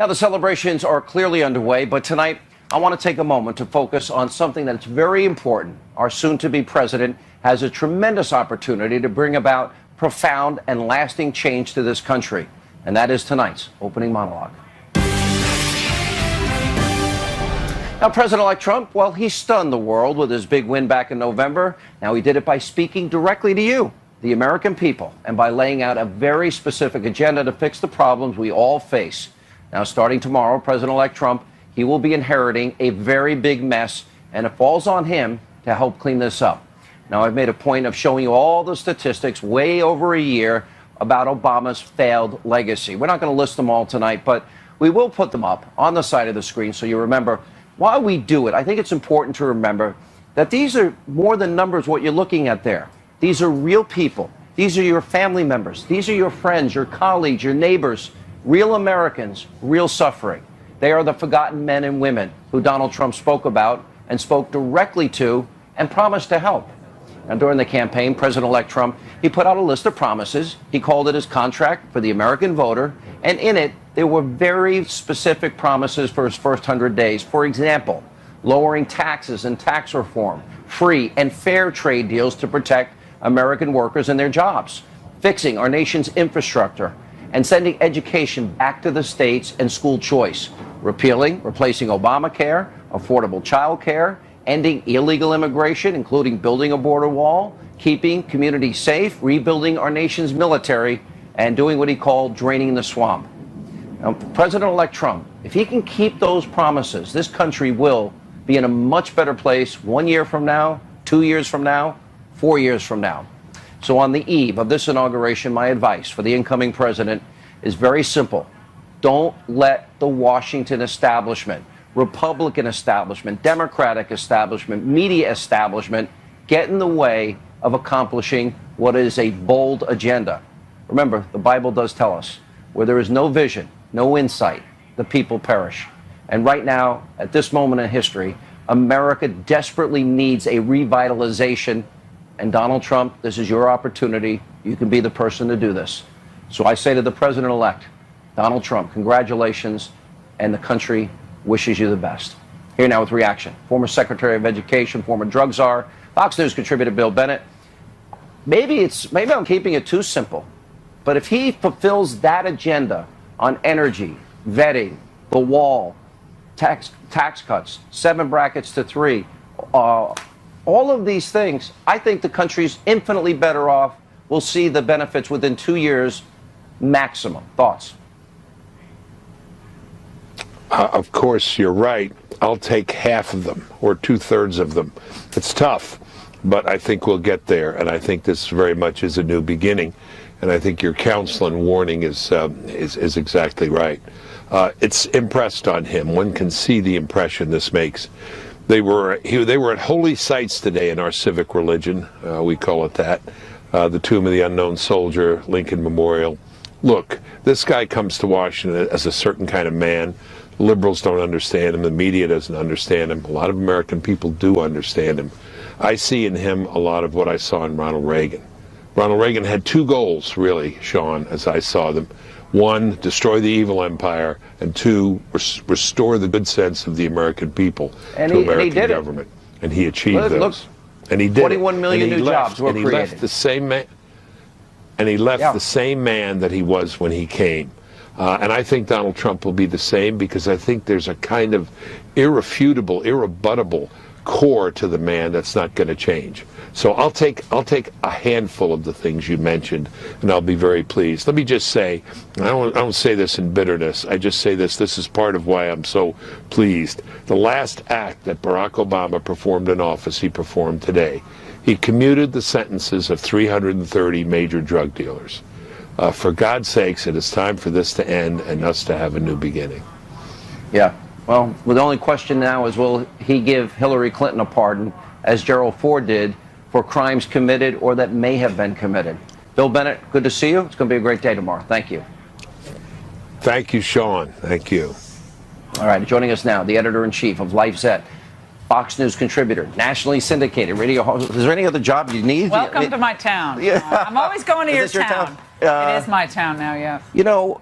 Now, the celebrations are clearly underway, but tonight I want to take a moment to focus on something that's very important. Our soon-to-be president has a tremendous opportunity to bring about profound and lasting change to this country, and that is tonight's opening monologue. Now, President-elect Trump, well, he stunned the world with his big win back in November. Now, he did it by speaking directly to you, the American people, and by laying out a very specific agenda to fix the problems we all face. Now, starting tomorrow, President-elect Trump, he will be inheriting a very big mess, and it falls on him to help clean this up. Now, I've made a point of showing you all the statistics way over a year about Obama's failed legacy. We're not going to list them all tonight, but we will put them up on the side of the screen so you remember. While we do it, I think it's important to remember that these are more than numbers, what you're looking at there. These are real people. These are your family members. These are your friends, your colleagues, your neighbors, real Americans, real suffering. They are the forgotten men and women who Donald Trump spoke about and spoke directly to and promised to help. And during the campaign, President-elect Trump, he put out a list of promises. He called it his contract for the American voter. And in it, there were very specific promises for his first 100 days. For example, lowering taxes and tax reform, free and fair trade deals to protect American workers and their jobs, fixing our nation's infrastructure, and sending education back to the states and school choice, replacing Obamacare, affordable child care, ending illegal immigration, including building a border wall, keeping communities safe, rebuilding our nation's military, and doing what he called draining the swamp. Now, President-elect Trump, if he can keep those promises, this country will be in a much better place 1 year from now, 2 years from now, 4 years from now. So on the eve of this inauguration, my advice for the incoming president is very simple. Don't let the Washington establishment, Republican establishment, Democratic establishment, media establishment get in the way of accomplishing what is a bold agenda. Remember, the Bible does tell us, where there is no vision, no insight, the people perish. And right now, at this moment in history, America desperately needs a revitalization. And Donald Trump, this is your opportunity. You can be the person to do this. So I say to the president-elect, Donald Trump, congratulations, and the country wishes you the best. Here now with reaction. Former Secretary of Education, former drug czar, Fox News contributor Bill Bennett. Maybe I'm keeping it too simple, but if he fulfills that agenda on energy, vetting, the wall, tax cuts, 7 brackets to 3, all of these things, I think the country's infinitely better off. We'll see the benefits within 2 years maximum. Thoughts? Of course, you're right. I'll take half of them or 2/3 of them. It's tough, but I think we'll get there. And I think this very much is a new beginning. And I think your counsel and warning is exactly right. It's impressed on him. One can see the impression this makes. They were at holy sites today in our civic religion. We call it that. The Tomb of the Unknown Soldier, Lincoln Memorial. Look, this guy comes to Washington as a certain kind of man. Liberals don't understand him. The media doesn't understand him. A lot of American people do understand him. I see in him a lot of what I saw in Ronald Reagan. Ronald Reagan had 2 goals, really, Sean, as I saw them. 1, destroy the evil empire, and 2, restore the good sense of the American people to American government. And he achieved those. And he did 21 million new jobs were created. And he left the same man. And he left the same man that he was when he came. And I think Donald Trump will be the same, because I think there's a kind of irrefutable, irrebuttable core to the man that's not going to change. So I'll take a handful of the things you mentioned, and I'll be very pleased. Let me just say, I don't say this in bitterness. I just say this is part of why I'm so pleased. The last act that Barack Obama performed in office, he performed today. He commuted the sentences of 330 major drug dealers. For God's sakes, it is time for this to end and us to have a new beginning. Yeah. Well, the only question now is, will he give Hillary Clinton a pardon, as Gerald Ford did, for crimes committed or that may have been committed? Bill Bennett, good to see you. It's going to be a great day tomorrow. Thank you. Thank you, Sean. Thank you. All right. Joining us now, the editor-in-chief of LifeZette, Fox News contributor, nationally syndicated radio host. Is there any other job you need? Welcome to my town. Yeah. I'm always going to your town. It is my town now, yeah. You know,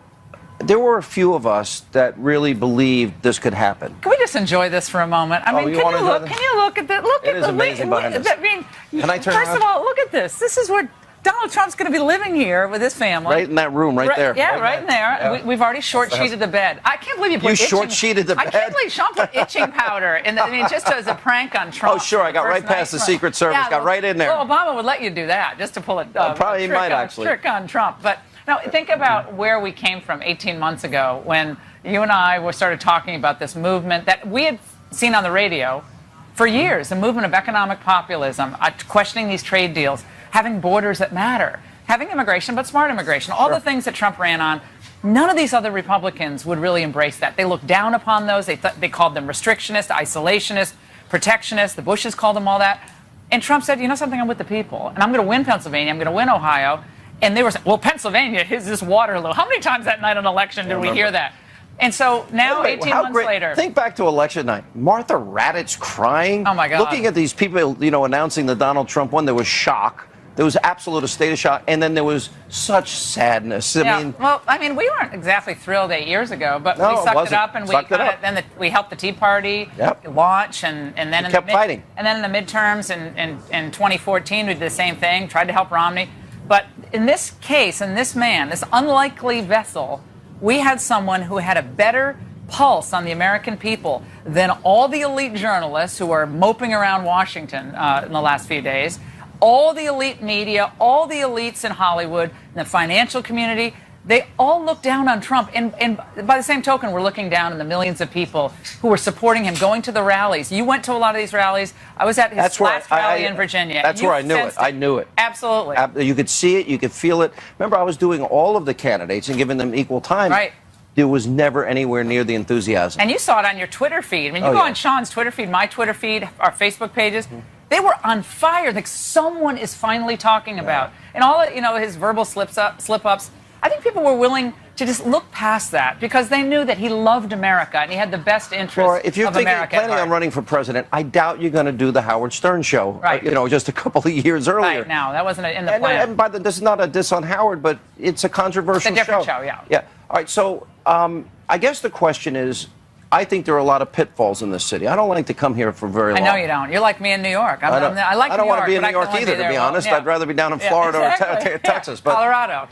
there were a few of us that really believed this could happen. Can we just enjoy this for a moment? I mean, can you look at that? Look it at is amazing behind this. I mean, can I turn first of all, look at this. This is where Donald Trump's going to be living here with his family. Right in that room, right there. Yeah, right in there. Yeah. We've already short-sheeted the bed. I can't believe you put short-sheeted the bed? I can't believe Sean put itching powder in the, I mean, just as a prank on Trump. Oh, sure. I got right past the Secret Service. Yeah, got right in there. Well, Obama would let you do that just to pull a probably might actually trick on Trump. But now think about where we came from 18 months ago when you and I started talking about this movement that we had seen on the radio for years, a movement of economic populism, questioning these trade deals, having borders that matter, having immigration, but smart immigration, all the things that Trump ran on. None of these other Republicans would really embrace that. They looked down upon those. They called them restrictionist, isolationist, protectionist. The Bushes called them all that. And Trump said, you know something, I'm with the people. And I'm going to win Pennsylvania. I'm going to win Ohio. And they were saying, well, Pennsylvania is this Waterloo. How many times that night on election did we hear that? And so now, 18 months later. Think back to election night. Martha Raddatz crying. Oh, my God. Looking at these people, announcing that Donald Trump won, there was shock. There was absolute state of shock, and then there was such sadness. I mean, we weren't exactly thrilled 8 years ago, but we sucked it up, and we helped the Tea Party launch, and then kept fighting. And then in the midterms in 2014, we did the same thing, tried to help Romney. But in this case, in this man, this unlikely vessel, we had someone who had a better pulse on the American people than all the elite journalists who are moping around Washington in the last few days. All the elite media, all the elites in Hollywood, the financial community, they all look down on Trump. And by the same token, we're looking down on the millions of people who were supporting him, going to the rallies. You went to a lot of these rallies. I was at his last rally in Virginia. That's where I knew it. I knew it. Absolutely. You could see it. You could feel it. Remember, I was doing all of the candidates and giving them equal time. Right. There was never anywhere near the enthusiasm. And you saw it on your Twitter feed. I mean, you go on Sean's Twitter feed, my Twitter feed, our Facebook pages. They were on fire. Like someone is finally talking about. And all his verbal slip-ups. I think people were willing to just look past that because they knew that he loved America and he had the best interests of America. If you're planning on running for president, I doubt you're going to do the Howard Stern show. Right. Just a couple of years earlier. Right. No, that wasn't in the plan. And this is not a diss on Howard, but it's a controversial show. It's a different show, yeah. Yeah. All right. So I guess the question is, I think there are a lot of pitfalls in this city. I don't like to come here for very long. I know you don't. You're like me in New York. I don't want to be in New York either, to be honest. I'd rather be down in Florida or Texas. But, Colorado.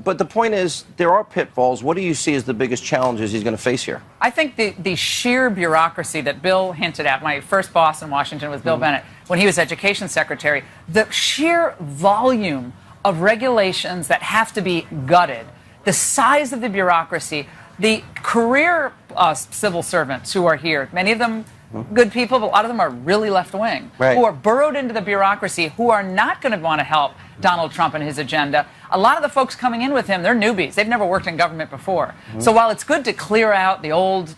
But the point is, there are pitfalls. What do you see as the biggest challenges he's going to face here? I think the sheer bureaucracy that Bill hinted at, my first boss in Washington was Bill Bennett, when he was education secretary, the sheer volume of regulations that have to be gutted, the size of the bureaucracy, the career civil servants who are here, many of them good people, but a lot of them are really left-wing, who are burrowed into the bureaucracy, who are not going to want to help Donald Trump and his agenda. A lot of the folks coming in with him, they're newbies. They've never worked in government before. So while it's good to clear out the old,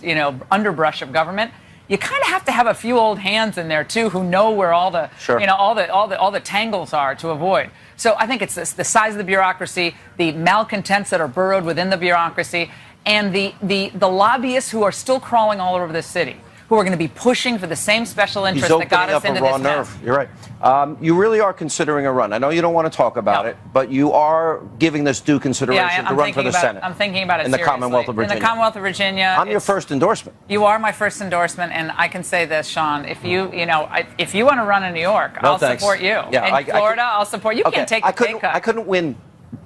underbrush of government, you kind of have to have a few old hands in there too who know where all the all the tangles are to avoid. So I think it's the size of the bureaucracy, the malcontents that are burrowed within the bureaucracy, and the lobbyists who are still crawling all over the city, who are going to be pushing for the same special interest that got us into this mess. You're right. You really are considering a run. I know you don't want to talk about it, but you are giving this due consideration to run for the Senate. I'm thinking about it in the Commonwealth of Virginia. In the Commonwealth of Virginia. I'm your first endorsement. You are my first endorsement, and I can say this, Sean. If you if you want to run in New York, I'll support you. Yeah, in Florida, I'll support you. You can't take the pay cut. I couldn't win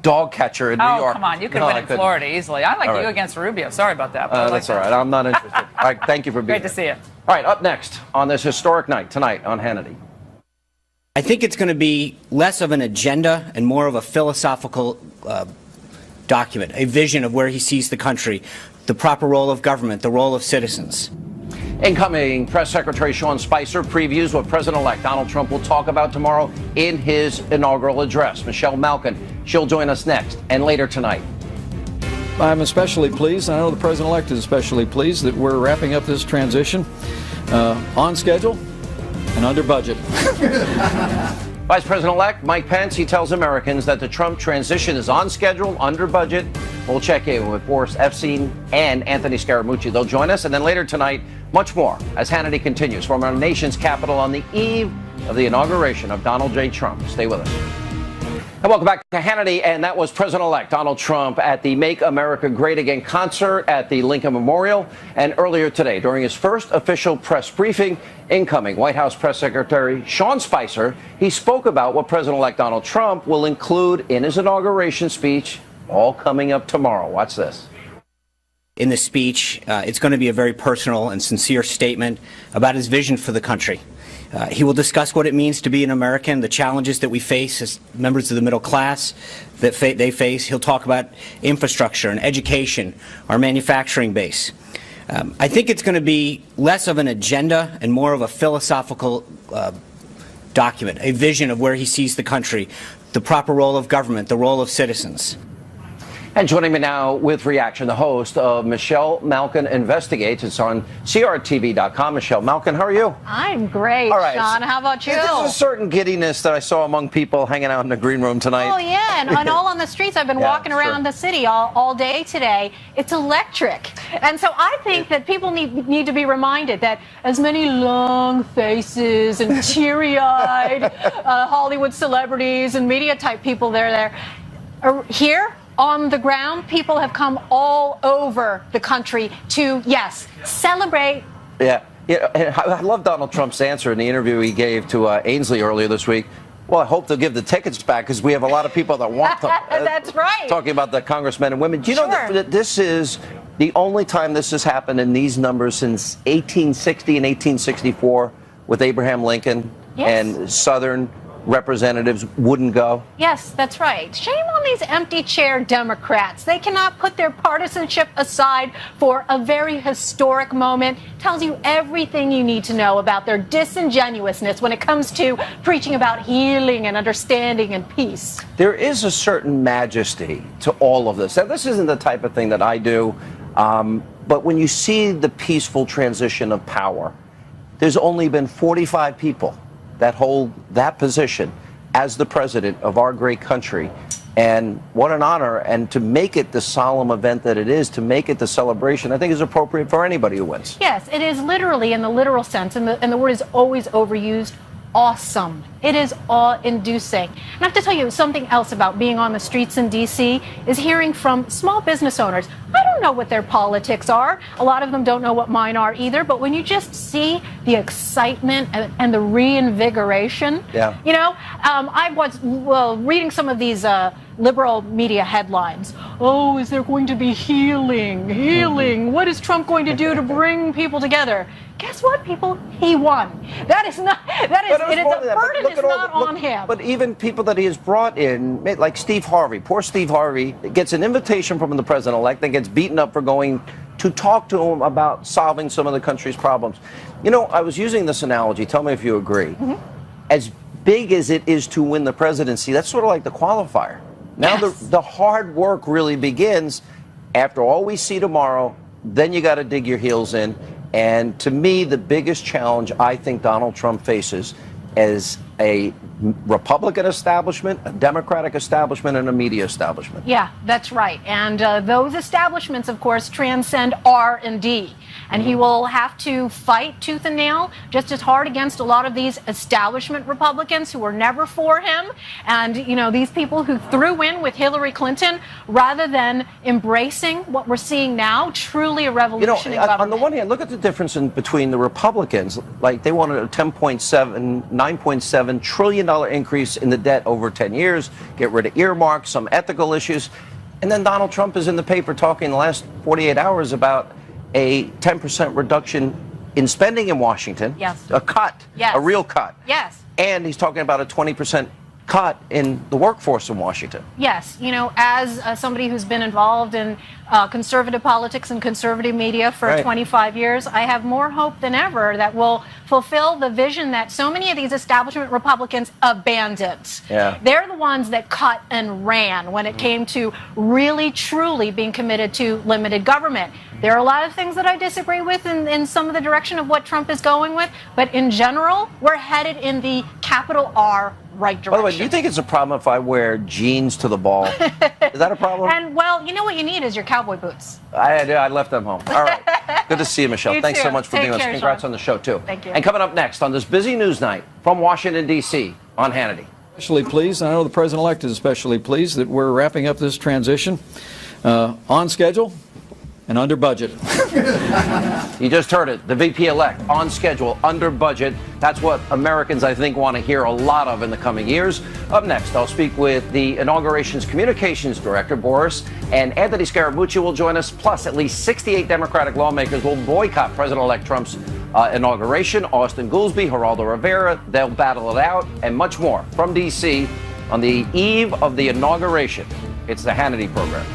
dog catcher in New York. Oh, come on. You could win in Florida easily. I like you against Rubio. Sorry about that. That's all right. I'm not interested. All right. Thank you for being here. Great to see you. All right. Up next on this historic night tonight on Hannity. I think it's going to be less of an agenda and more of a philosophical document, a vision of where he sees the country, the proper role of government, the role of citizens. Incoming Press Secretary Sean Spicer previews what President-elect Donald Trump will talk about tomorrow in his inaugural address. Michelle Malkin, she'll join us next and later tonight. I'm especially pleased, I know the President-elect is especially pleased, that we're wrapping up this transition on schedule and under budget. Vice President-elect Mike Pence, he tells Americans that the Trump transition is on schedule, under budget. We'll check in with Boris Epstein and Anthony Scaramucci. They'll join us. And then later tonight, much more as Hannity continues from our nation's capital on the eve of the inauguration of Donald J. Trump. Stay with us. And welcome back to Hannity, and that was President-elect Donald Trump at the Make America Great Again concert at the Lincoln Memorial. And earlier today, during his first official press briefing, incoming White House Press Secretary Sean Spicer, he spoke about what President-elect Donald Trump will include in his inauguration speech, all coming up tomorrow. Watch this. In the speech, it's going to be a very personal and sincere statement about his vision for the country. He will discuss what it means to be an American, the challenges that we face as members of the middle class that they face. He'll talk about infrastructure and education, our manufacturing base. I think it's going to be less of an agenda and more of a philosophical document, a vision of where he sees the country, the proper role of government, the role of citizens. And joining me now with reaction, the host of Michelle Malkin Investigates. It's on crtv.com. Michelle Malkin, how are you? I'm great, all right. Sean. How about you? There's a certain giddiness that I saw among people hanging out in the green room tonight. Oh, yeah, and all on the streets. I've been walking around the city all day today. It's electric. And so I think that people need to be reminded that as many long faces and teary-eyed Hollywood celebrities and media-type people there are here, on the ground, people have come all over the country to, yes, celebrate. Yeah. I love Donald Trump's answer in the interview he gave to Ainsley earlier this week. Well, I hope they'll give the tickets back because we have a lot of people that want them. That's right. Talking about the congressmen and women. Do you know that this is the only time this has happened in these numbers since 1860 and 1864 with Abraham Lincoln and Southern representatives wouldn't go? Yes, that's right. Shame on these empty chair Democrats. They cannot put their partisanship aside for a very historic moment. Tells you everything you need to know about their disingenuousness when it comes to preaching about healing and understanding and peace. There is a certain majesty to all of this. Now, this isn't the type of thing that I do, but when you see the peaceful transition of power, there's only been 45 people that hold that position as the president of our great country. And what an honor. And to make it the solemn event that it is, to make it the celebration, I think is appropriate for anybody who wins. Yes, it is literally, in the literal sense, and the word is always overused, awesome. It is awe-inducing. And I have to tell you something else about being on the streets in D.C. is hearing from small business owners. I don't know what their politics are. A lot of them don't know what mine are either. But when you just see the excitement and the reinvigoration, you know, I was reading some of these liberal media headlines. Oh, is there going to be healing? Healing. What is Trump going to do to bring people together? Guess what, people? He won. That is not. That is. The burden is not on him. But even people that he has brought in, like Steve Harvey, poor Steve Harvey, gets an invitation from the president-elect, then gets beaten up for going to talk to him about solving some of the country's problems. You know, I was using this analogy. Tell me if you agree. As big as it is to win the presidency, that's sort of like the qualifier. Now the hard work really begins after all we see tomorrow. Then you got to dig your heels in. And to me, the biggest challenge I think Donald Trump faces as a Republican establishment, a Democratic establishment, and a media establishment. Yeah, that's right. And those establishments, of course, transcend R&D. And he will have to fight tooth and nail just as hard against a lot of these establishment Republicans who were never for him. And, you know, these people who threw in with Hillary Clinton rather than embracing what we're seeing now, truly a revolution in government. On the one hand, look at the difference between the Republicans. Like, they wanted a $9.7 trillion increase in the debt over 10 years, get rid of earmarks, some ethical issues. And then Donald Trump is in the paper talking in the last 48 hours about a 10% reduction in spending in Washington. Yes. A cut. Yes. A real cut. Yes. And he's talking about a 20% cut in the workforce in Washington. Yes. You know, as somebody who's been involved in conservative politics and conservative media for 25 years, I have more hope than ever that we'll fulfill the vision that so many of these establishment Republicans abandoned. Yeah. They're the ones that cut and ran when it came to really, truly being committed to limited government. There are a lot of things that I disagree with in some of the direction of what Trump is going with, but in general, we're headed in the capital R right direction. By the way, do you think it's a problem if I wear jeans to the ball? Is that a problem? And, well, you know what you need is your cowboy boots. I left them home. All right. Good to see you, Michelle. You Thanks too. so much for Take being with us. care, Congrats Sean. on the show, too. Thank you. And coming up next on this busy news night from Washington, D.C. on Hannity. Especially pleased, and I know the President-elect is especially pleased that we're wrapping up this transition on schedule and under budget. You just heard it. The VP-elect on schedule, under budget. That's what Americans, I think, want to hear a lot of in the coming years. Up next, I'll speak with the inauguration's communications director, Boris, and Anthony Scaramucci will join us. Plus, at least 68 Democratic lawmakers will boycott President-elect Trump's inauguration. Austin Goolsbee, Geraldo Rivera, they'll battle it out, and much more from D.C. on the eve of the inauguration. It's the Hannity program.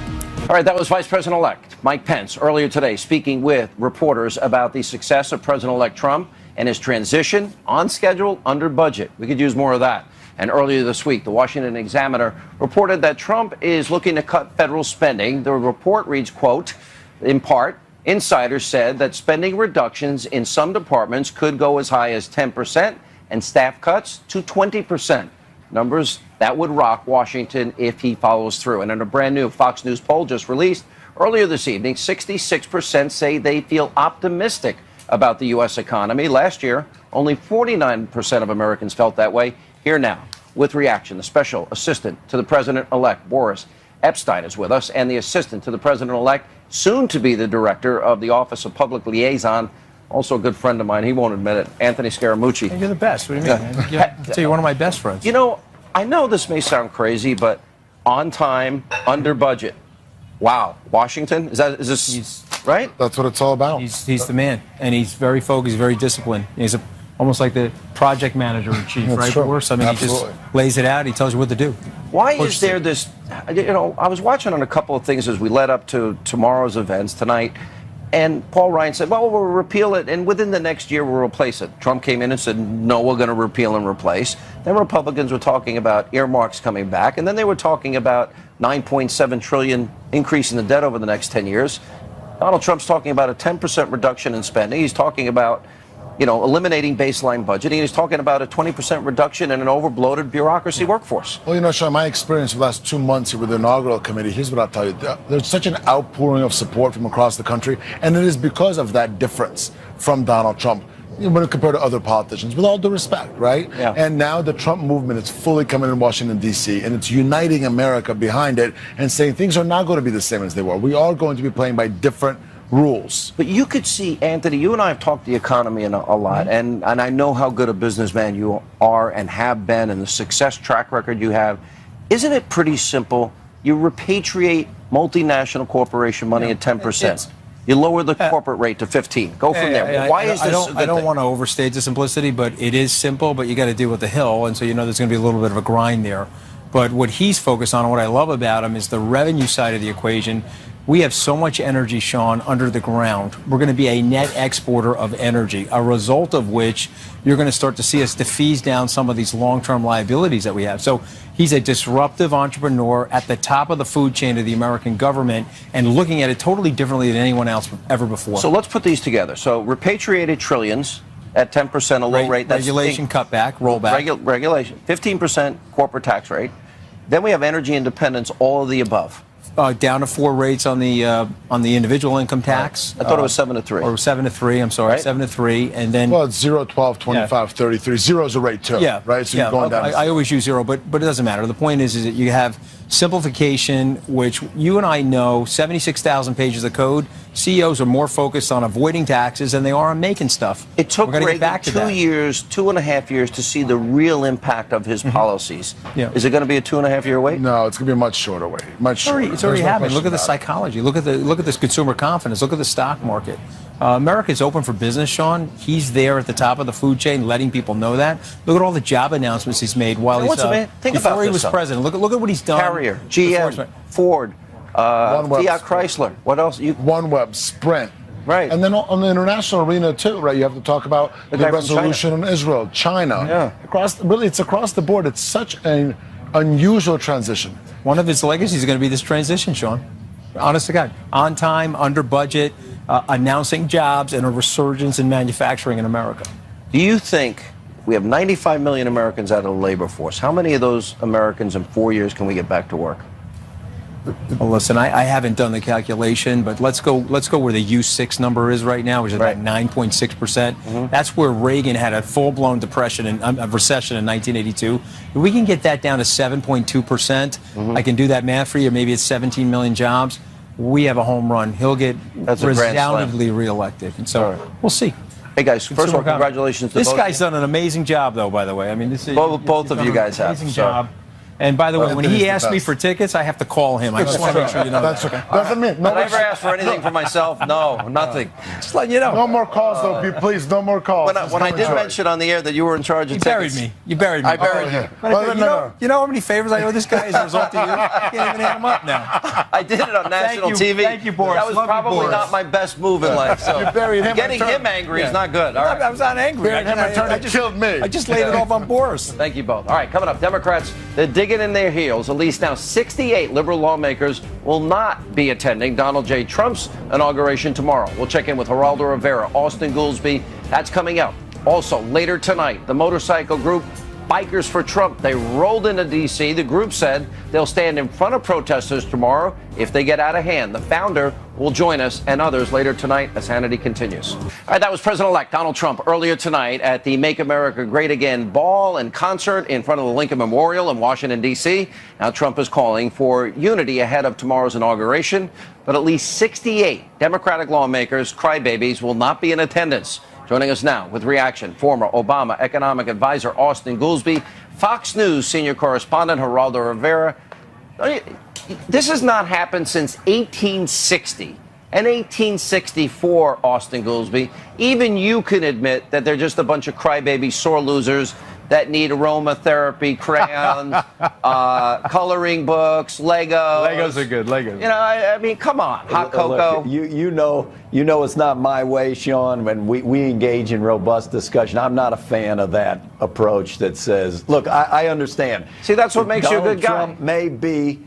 All right, that was Vice President-elect Mike Pence earlier today speaking with reporters about the success of President-elect Trump and his transition on schedule, under budget. We could use more of that. And earlier this week, the Washington Examiner reported that Trump is looking to cut federal spending. The report reads, quote, in part, insiders said that spending reductions in some departments could go as high as 10% and staff cuts to 20%. Numbers that would rock Washington if he follows through. And in a brand new Fox News poll just released earlier this evening, 66% say they feel optimistic about the U.S. economy. Last year, only 49% of Americans felt that way. Here now, with reaction, the special assistant to the president-elect, Boris Epstein, is with us, and the assistant to the president-elect, soon to be the director of the Office of Public Liaison, also a good friend of mine. He won't admit it. Anthony Scaramucci. You're the best. What do you mean? I'll tell you, one of my best friends. You know, I know this may sound crazy, but on time, under budget. Wow. Washington? Is this right? That's what it's all about. He's the man, and he's very focused, very disciplined. He's almost like the project manager in chief, right? True. Boris? I mean, Absolutely. he just lays it out. He tells you what to do. Why is there this, you know, I was watching on a couple of things as we led up to tomorrow's events tonight, and Paul Ryan said, well, we'll repeal it, and within the next year we'll replace it. Trump came in and said, no, we're going to repeal and replace. Then Republicans were talking about earmarks coming back, and then they were talking about $9.7 trillion increase in the debt over the next 10 years. Donald Trump's talking about a 10% reduction in spending. He's talking about, you know, eliminating baseline budgeting. He's talking about a 20% reduction in an overbloated bureaucracy workforce. Well, you know, Sean, my experience for the last 2 months here with the inaugural committee, here's what I'll tell you. There's such an outpouring of support from across the country, and it is because of that difference from Donald Trump when compared to other politicians, with all due respect, right? Yeah. And now the Trump movement is fully coming in Washington, D.C., and it's uniting America behind it and saying things are not going to be the same as they were. We are going to be playing by different rules. But you could see, Anthony, you and I have talked the economy a lot, and I know how good a businessman you are and have been, and the success track record you have. Isn't it pretty simple? You repatriate multinational corporation money at 10%. You lower the corporate rate to 15. Go from there. Why is this? I don't want to overstate the simplicity, but it is simple, but you got to deal with the hill, and so you know there's going to be a little bit of a grind there. But what he's focused on, and what I love about him, is the revenue side of the equation. We have so much energy, Sean, under the ground. We're going to be a net exporter of energy, a result of which you're going to start to see us defease down some of these long-term liabilities that we have. So he's a disruptive entrepreneur at the top of the food chain of the American government and looking at it totally differently than anyone else ever before. So let's put these together. So repatriated trillions at 10%, a low rate. That's regulation cutback, rollback. Regulation, 15% corporate tax rate. Then we have energy independence, all of the above. Down to 4 rates on the individual income tax. I thought it was 7 to 3. Or 7 to 3. I'm sorry, right? 7 to 3, and then. Well, it's 0, 12, 25, 33. Zero is a rate too. Yeah. Right. So you're going down. I always use 0, but it doesn't matter. The point is that you have simplification, which you and I know, 76,000 pages of code. CEOs are more focused on avoiding taxes than they are on making stuff. It took Reagan 2.5 years to see the real impact of his policies. Yeah. Is it going to be a 2.5-year wait? No, it's going to be a much shorter wait. Much shorter. It's already happening. Look at the psychology. Look at this consumer confidence. Look at the stock market. America's open for business, Sean. He's there at the top of the food chain, letting people know that. Look at all the job announcements he's made while before he was president. Look at what he's done. Carrier, GM, Ford, Fiat Chrysler. What else? OneWeb, Sprint. Right. And then on the international arena, too, right, you have to talk about the resolution in Israel, China. Yeah. It's across the board. It's such an unusual transition. One of his legacies is going to be this transition, Sean. Honest to God. On time, under budget, announcing jobs, and a resurgence in manufacturing in America. Do you think we have 95 million Americans out of the labor force? How many of those Americans in 4 years can we get back to work? Well, listen, I haven't done the calculation, but let's go where the U6 number is right now, which is about 9.6%. That's where Reagan had a full-blown depression and a recession in 1982. If we can get that down to 7.2%, I can do that math for you. Maybe it's 17 million jobs. We have a home run. He'll get resoundingly reelected. And so we'll see. Hey, guys, first of all, congratulations to this both. This guy's done an amazing job, though, by the way. I mean, this is both of you guys have. Amazing job. And by the way, when he asks me for tickets, I have to call him. I just want to make sure you know that's that. okay. Doesn't mean Did I ever ask for anything for myself? No, nothing. Just letting you know. No more calls, though. Please, no more calls. When I did mention on the air that you were in charge of tickets. You buried me. I buried you. You know how many favors I owe this guy as a result of you? I can't even hand him up now. I did it on national TV. Thank you, Boris. That was probably not my best move in life. So You buried him. getting him angry is not good. All right. I was not angry. I just killed me. I just laid it off on Boris. Thank you both. All right, coming up, Democrats, they're digging in their heels. At least now 68 liberal lawmakers will not be attending Donald J. Trump's inauguration tomorrow. We'll check in with Geraldo Rivera, Austin Goolsbee. That's coming up. Also, later tonight, the motorcycle group Bikers for Trump, they rolled into D.C. The group said they'll stand in front of protesters tomorrow if they get out of hand. The founder will join us and others later tonight as Hannity continues. All right, that was President-elect Donald Trump earlier tonight at the Make America Great Again ball and concert in front of the Lincoln Memorial in Washington, D.C. Now Trump is calling for unity ahead of tomorrow's inauguration, but at least 68 Democratic lawmakers, crybabies, will not be in attendance. Joining us now with reaction, former Obama economic advisor Austin Goolsbee, Fox News senior correspondent Geraldo Rivera. This has not happened since 1860. And 1864, Austin Goolsbee, even you can admit that they're just a bunch of crybaby sore losers that need aromatherapy, crayons, coloring books, Legos. Legos are good. Legos. You know, I mean, come on, hot cocoa. Look, you know it's not my way, Sean. When we engage in robust discussion, I'm not a fan of that approach that says, look, I understand. See, that's what makes you a good guy. Trump may be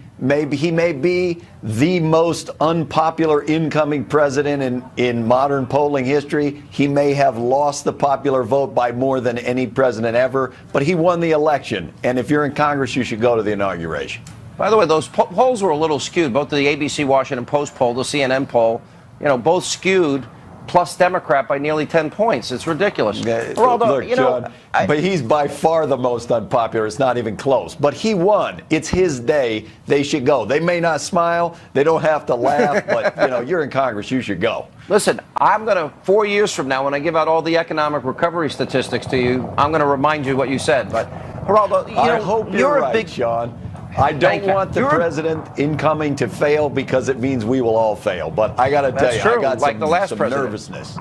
the most unpopular incoming president in modern polling history. He may have lost the popular vote by more than any president ever, but he won the election. And if you're in Congress, you should go to the inauguration. By the way, those polls were a little skewed. Both the ABC Washington Post poll, the CNN poll, both skewed, plus Democrat by nearly 10 points. It's ridiculous. Look, John, but he's by far the most unpopular. It's not even close. But he won. It's his day. They should go. They may not smile. They don't have to laugh. But, you're in Congress. You should go. Listen, I'm going to, 4 years from now, when I give out all the economic recovery statistics to you, I'm going to remind you what you said. But, Geraldo, I hope you're right, Sean. I don't want the president incoming to fail because it means we will all fail. But I got to tell you, I got some nervousness.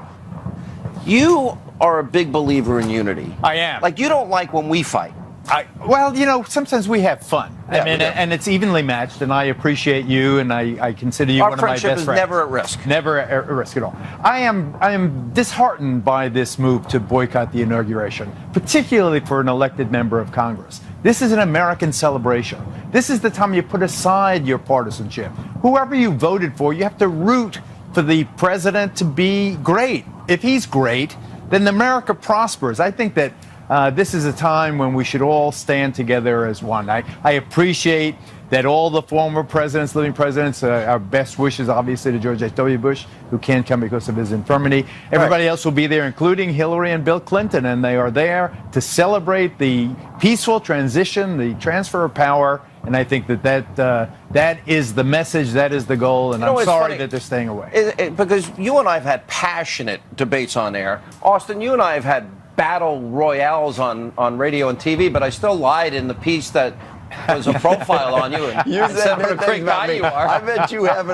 You are a big believer in unity. I am. Like, you don't like when we fight. Well, sometimes we have fun. I mean, and it's evenly matched, and I appreciate you, and I consider you one of my best friends. Our friendship is never at risk. Never at risk at all. I am disheartened by this move to boycott the inauguration, particularly for an elected member of Congress. This is an American celebration. This is the time you put aside your partisanship. Whoever you voted for, you have to root for the president to be great. If he's great, then America prospers. I think that this is a time when we should all stand together as one. I appreciate that all the former presidents, living presidents, our best wishes, obviously, to George H.W. Bush, who can't come because of his infirmity. Everybody else will be there, including Hillary and Bill Clinton, and they are there to celebrate the peaceful transition, the transfer of power. And I think that is the message, that is the goal, and I'm sorry that they're staying away. Because you and I have had passionate debates on air. Austin, you and I have had battle royales on radio and TV, but I still lied in the piece that was a profile on you. And you said what a great guy you are. I bet you have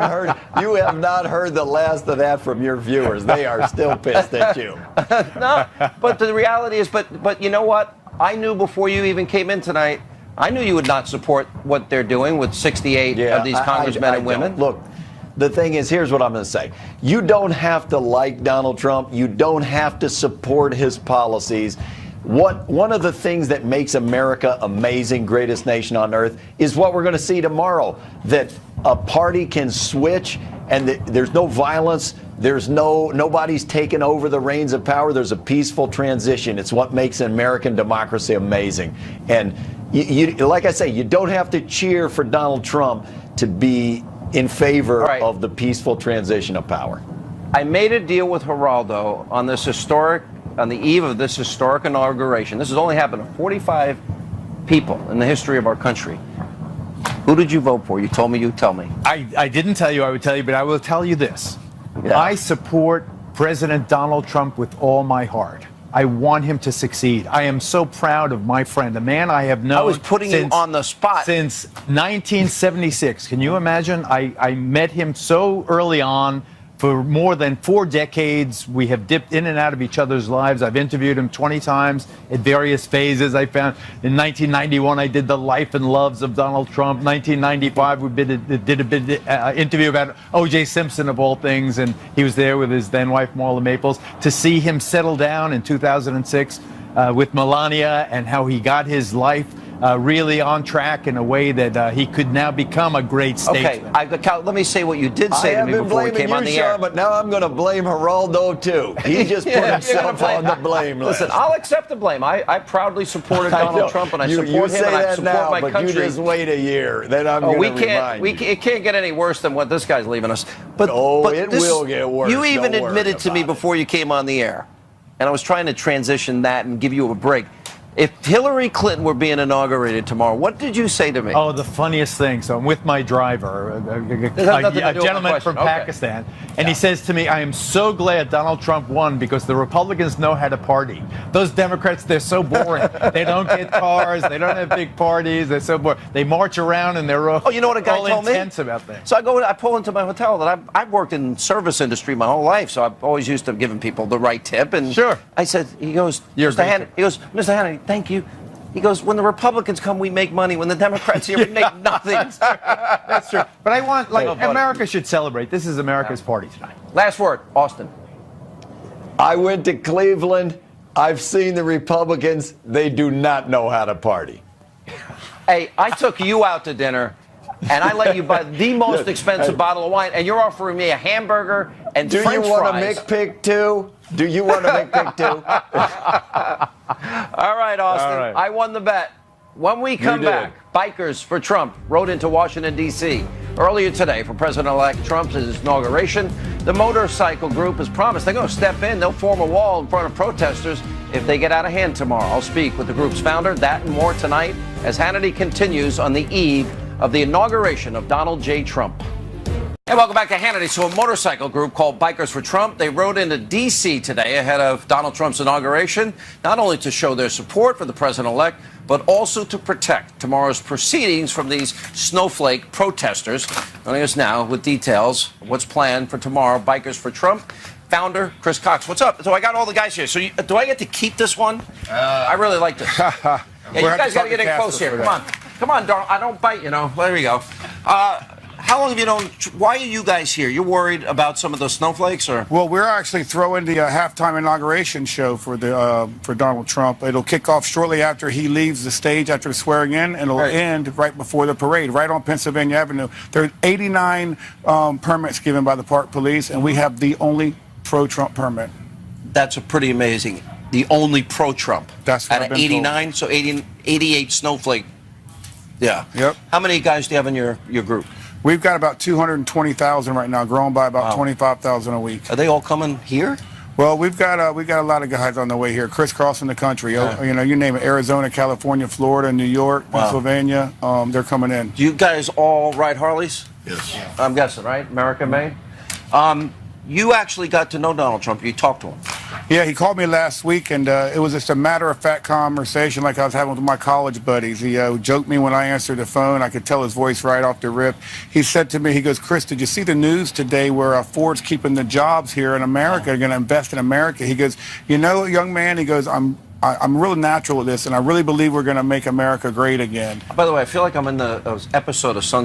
not heard the last of that from your viewers. They are still pissed at you. No, but the reality is, but you know what? I knew before you even came in tonight, I knew you would not support what they're doing with 68 of these congressmen and women. Look, the thing is, here's what I'm going to say. You don't have to like Donald Trump. You don't have to support his policies. One of the things that makes America amazing, greatest nation on earth, is what we're going to see tomorrow. That a party can switch and there's no violence. There's nobody's taken over the reins of power. There's a peaceful transition. It's what makes American democracy amazing. And you, like I say, you don't have to cheer for Donald Trump to be in favor All right. of the peaceful transition of power. I made a deal with Geraldo on the eve of this historic inauguration. This has only happened to 45 people in the history of our country. Who did you vote for? You told me you'd tell me. I didn't tell you I would tell you, but I will tell you this. Yeah. I support President Donald Trump with all my heart. I want him to succeed. I am so proud of my friend, a man I have known. I was putting you on the spot. Since 1976. Can you imagine? I met him so early on. For more than 4 decades, we have dipped in and out of each other's lives. I've interviewed him 20 times at various phases. I found in 1991, I did the life and loves of Donald Trump. 1995, we did a bit interview about O.J. Simpson, of all things, and he was there with his then wife, Marla Maples. To see him settle down in 2006 with Melania and how he got his life really on track in a way that he could now become a great statesman. Okay, let me say what you did say to me before we came on the air. But now I'm going to blame Geraldo too. He just put himself on the blame list. Listen, I'll accept the blame. I proudly supported Donald Trump, and I support him, and I support my country. But you just wait a year, then I'm going to remind you. It can't get any worse than what this guy's leaving us. But it will get worse. You even admitted to me before you came on the air, and I was trying to transition that and give you a break. If Hillary Clinton were being inaugurated tomorrow, what did you say to me? Oh, the funniest thing. So I'm with my driver, a gentleman from Pakistan, and he says to me, I am so glad Donald Trump won because the Republicans know how to party. Those Democrats, they're so boring. They don't get cars. They don't have big parties. They're so boring. They march around and they're all, you know what a guy told me? intense about things. So I pull into my hotel that I've worked in service industry my whole life, so I've always used to giving people the right tip. And sure. I said, he goes, Mr. Hannity, thank you. He goes, when the Republicans come, we make money. When the Democrats here, we make nothing. That's true. But I want, America should celebrate. This is America's party tonight. Last word, Austin. I went to Cleveland. I've seen the Republicans. They do not know how to party. Hey, I took you out to dinner, and I let you buy the most expensive bottle of wine, and you're offering me a hamburger and French fries. Do you want a McPick too? Do you want a McPick too? All right, Austin. All right. I won the bet. When we come back, Bikers for Trump rode into Washington, D.C. earlier today for President-elect Trump's inauguration. The motorcycle group has promised they're going to step in. They'll form a wall in front of protesters if they get out of hand tomorrow. I'll speak with the group's founder. That and more tonight as Hannity continues on the eve of the inauguration of Donald J. Trump. And welcome back to Hannity. So a motorcycle group called Bikers for Trump, they rode into D.C. today ahead of Donald Trump's inauguration, not only to show their support for the president-elect, but also to protect tomorrow's proceedings from these snowflake protesters. Joining us now with details of what's planned for tomorrow, Bikers for Trump, founder Chris Cox. What's up? So I got all the guys here. So do I get to keep this one? I really like this. Yeah, you guys got to get in close here. Come on, darling. I don't bite, you know. There we go. How long have you known? Why are you guys here? You're worried about some of those snowflakes, or? Well, we're actually throwing the halftime inauguration show for Donald Trump. It'll kick off shortly after he leaves the stage after swearing in, and it'll end right before the parade, right on Pennsylvania Avenue. There are 89 permits given by the Park Police, and we have the only pro-Trump permit. That's pretty amazing. The only pro-Trump. That's what out of 89, so 88 snowflake. Yeah. Yep. How many guys do you have in your group? We've got about 220,000 right now, growing by about 25,000 a week. Are they all coming here? Well, we've got a lot of guys on the way here, crisscrossing the country. Yeah. You know, you name it: Arizona, California, Florida, New York, Pennsylvania. They're coming in. Do you guys all ride Harleys? Yes. I'm guessing, right? Americ and Megyn. You actually got to know Donald Trump. You talked to him. Yeah, he called me last week, and it was just a matter-of-fact conversation like I was having with my college buddies. He joked me when I answered the phone. I could tell his voice right off the rip. He said to me, he goes, Chris, did you see the news today where Ford's keeping the jobs here in America? They're going to invest in America. He goes, you know, young man, he goes, I'm real natural at this, and I really believe we're going to make America great again. By the way, I feel like I'm in the episode of Sons